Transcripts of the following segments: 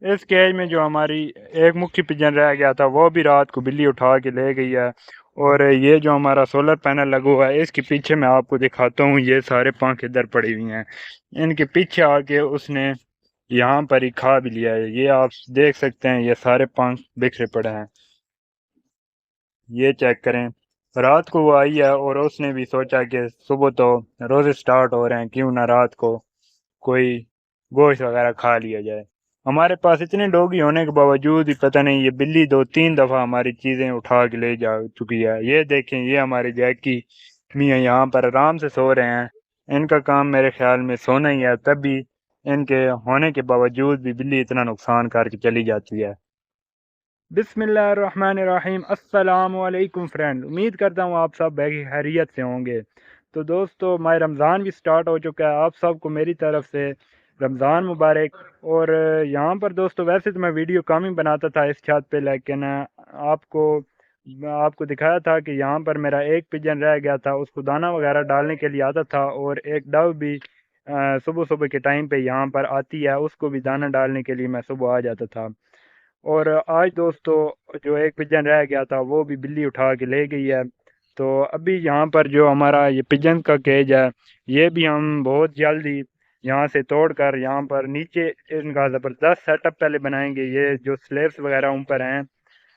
इस केज में जो हमारी एक मुख्य पिजन रह गया था वो भी रात को बिल्ली उठा के ले गई है। और ये जो हमारा सोलर पैनल लगा हुआ है इसके पीछे मैं आपको दिखाता हूँ, ये सारे पंख इधर पड़ी हुई हैं। इनके पीछे आके उसने यहाँ पर ही खा भी लिया है। ये आप देख सकते हैं, ये सारे पंख बिखरे पड़े हैं। ये चेक करें। रात को वो आई है और उसने भी सोचा कि सुबह तो रोजे स्टार्ट हो रहे हैं, क्यों ना रात को कोई गोश्त वगैरह खा लिया जाए। हमारे पास इतने डॉगी होने के बावजूद भी पता नहीं ये बिल्ली 2-3 दफा हमारी चीजें उठा के ले जा चुकी है। ये देखें, ये हमारे जैकी मियाँ यहाँ पर आराम से सो रहे हैं। इनका काम मेरे ख्याल में सोना ही है, तब भी इनके होने के बावजूद भी बिल्ली इतना नुकसान करके चली जाती है। बिस्मिल्लाहिर्रहमानिर्रहीम, अस्सलामु अलैकुम फ्रेंड। उम्मीद करता हूँ आप सब खैरियत से होंगे। तो दोस्तों, माह रमज़ान भी स्टार्ट हो चुका है। आप सबको मेरी तरफ से रमज़ान मुबारक। और यहाँ पर दोस्तों, वैसे तो मैं वीडियो कम ही बनाता था इस छत पे, लेकिन आपको आपको दिखाया था कि यहाँ पर मेरा एक पिजन रह गया था, उसको दाना वगैरह डालने के लिए आता था। और एक डव भी सुबह सुबह के टाइम पे यहाँ पर आती है, उसको भी दाना डालने के लिए मैं सुबह आ जाता था। और आज दोस्तों, जो एक पिजन रह गया था वो भी बिल्ली उठा के ले गई है। तो अभी यहाँ पर जो हमारा ये पिजन का केज है, ये भी हम बहुत जल्दी यहाँ से तोड़ कर यहाँ पर नीचे इनका ज़बरदस्त सेटअप पहले बनाएंगे। ये जो स्लेब्स वगैरह ऊपर हैं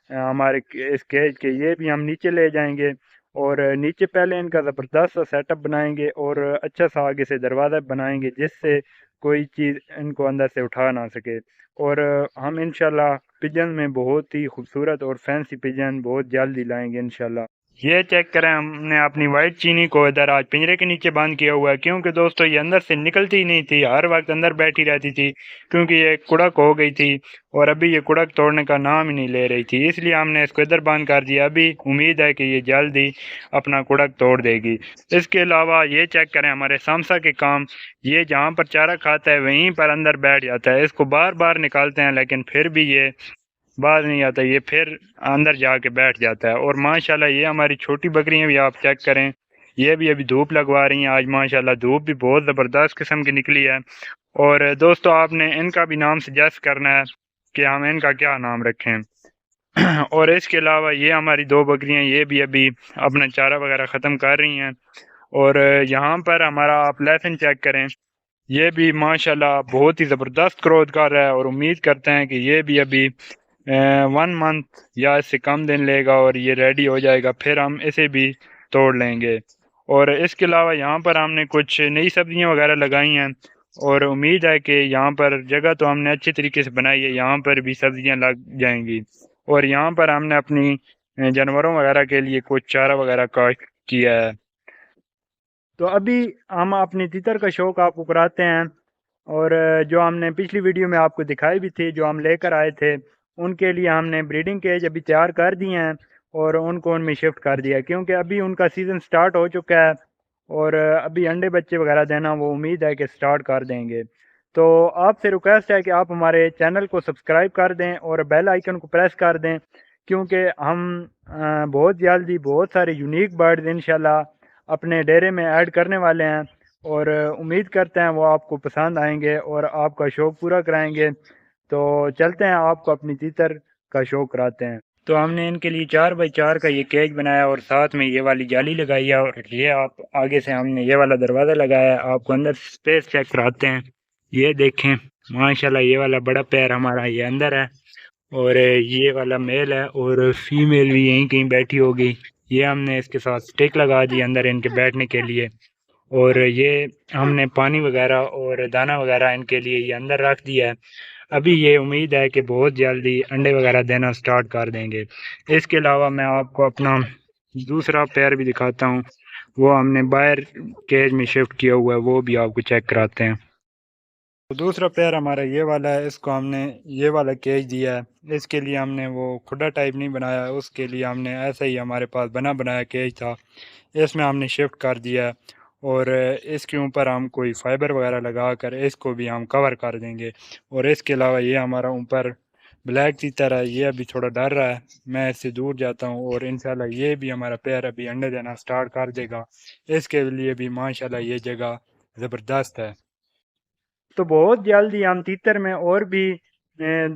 हमारे इस केज के, ये भी हम नीचे ले जाएंगे। और नीचे पहले इनका ज़बरदस्त सा सेटअप बनाएंगे और अच्छा सा आगे से दरवाज़ा बनाएंगे, जिससे कोई चीज़ इनको अंदर से उठा ना सके। और हम इंशाल्लाह पिजन में बहुत ही खूबसूरत और फैंसी पिजन बहुत जल्दी लाएंगे इंशाल्लाह। ये चेक करें, हमने अपनी वाइट चीनी को इधर आज पिंजरे के नीचे बंद किया हुआ है, क्योंकि दोस्तों ये अंदर से निकलती ही नहीं थी, हर वक्त अंदर बैठी रहती थी, क्योंकि ये कुड़क हो गई थी। और अभी ये कुड़क तोड़ने का नाम ही नहीं ले रही थी, इसलिए हमने इसको इधर बंद कर दिया। अभी उम्मीद है कि ये जल्दी अपना कुड़क तोड़ देगी। इसके अलावा ये चेक करें, हमारे सामसा के काम, ये जहाँ पर चारा खाता है वहीं पर अंदर बैठ जाता है। इसको बार बार निकालते हैं लेकिन फिर भी ये बाज नहीं आता, ये फिर अंदर जाके बैठ जाता है। और माशाल्लाह ये हमारी छोटी बकरियां भी आप चेक करें, ये भी अभी धूप लगवा रही हैं। आज माशाल्लाह धूप भी बहुत ज़बरदस्त किस्म की निकली है। और दोस्तों, आपने इनका भी नाम सजेस्ट करना है कि हम इनका क्या नाम रखें। और इसके अलावा ये हमारी 2 बकरियां, ये भी अभी अपना चारा वगैरह ख़त्म कर रही हैं। और यहाँ पर हमारा आप लहसुन चेक करें, ये भी माशाल्लाह बहुत ही ज़बरदस्त ग्रोथ कर रहा है। और उम्मीद करते हैं कि ये भी अभी 1 मंथ या इससे कम दिन लेगा और ये रेडी हो जाएगा, फिर हम इसे भी तोड़ लेंगे। और इसके अलावा यहाँ पर हमने कुछ नई सब्जियाँ वगैरह लगाई हैं, और उम्मीद है कि यहाँ पर जगह तो हमने अच्छे तरीके से बनाई है, यहाँ पर भी सब्जियाँ लग जाएंगी। और यहाँ पर हमने अपनी जानवरों वगैरह के लिए कुछ चारा वगैरह काश्त किया है। तो अभी हम अपनी तितर का शौक आपको कराते हैं। और जो हमने पिछली वीडियो में आपको दिखाई भी थी, जो हम लेकर आए थे, उनके लिए हमने ब्रीडिंग केज अभी तैयार कर दिए हैं और उनको उनमें शिफ्ट कर दिया है, क्योंकि अभी उनका सीज़न स्टार्ट हो चुका है। और अभी अंडे बच्चे वगैरह देना वो उम्मीद है कि स्टार्ट कर देंगे। तो आपसे रिक्वेस्ट है कि आप हमारे चैनल को सब्सक्राइब कर दें और बेल आइकन को प्रेस कर दें, क्योंकि हम बहुत जल्दी बहुत सारे यूनिक बर्ड्स इंशाल्लाह अपने डेरे में ऐड करने वाले हैं। और उम्मीद करते हैं वो आपको पसंद आएंगे और आपका शौक़ पूरा कराएंगे। तो चलते हैं, आपको अपनी तीतर का शौक़ कराते हैं। तो हमने इनके लिए 4x4 का ये केज बनाया और साथ में ये वाली जाली लगाई है। और ये आप आगे से हमने ये वाला दरवाज़ा लगाया है। आपको अंदर स्पेस चेक कराते हैं। ये देखें, माशाल्लाह ये वाला बड़ा पैर हमारा ये अंदर है, और ये वाला मेल है और फीमेल भी यहीं कहीं बैठी होगी। ये हमने इसके साथ स्टिक लगा दी अंदर इनके बैठने के लिए। और ये हमने पानी वगैरह और दाना वगैरह इनके लिए ये अंदर रख दिया है। अभी ये उम्मीद है कि बहुत जल्दी अंडे वगैरह देना स्टार्ट कर देंगे। इसके अलावा मैं आपको अपना दूसरा पैर भी दिखाता हूँ, वो हमने बाहर केज में शिफ्ट किया हुआ है, वो भी आपको चेक कराते हैं। तो दूसरा पैर हमारा ये वाला है, इसको हमने ये वाला केज दिया है। इसके लिए हमने वो खुदा टाइप नहीं बनाया, उसके लिए हमने ऐसा ही हमारे पास बना बनाया केज था, इसमें हमने शिफ्ट कर दिया है। और इसके ऊपर हम कोई फाइबर वगैरह लगा कर इसको भी हम कवर कर देंगे। और इसके अलावा ये हमारा ऊपर ब्लैक की तरह, ये अभी थोड़ा डर रहा है, मैं इससे दूर जाता हूँ और इंशाल्लाह ये भी हमारा पैर अभी अंडे देना स्टार्ट कर देगा। इसके लिए भी माशाल्लाह ये जगह ज़बरदस्त है। तो बहुत जल्दी हम तीतर में और भी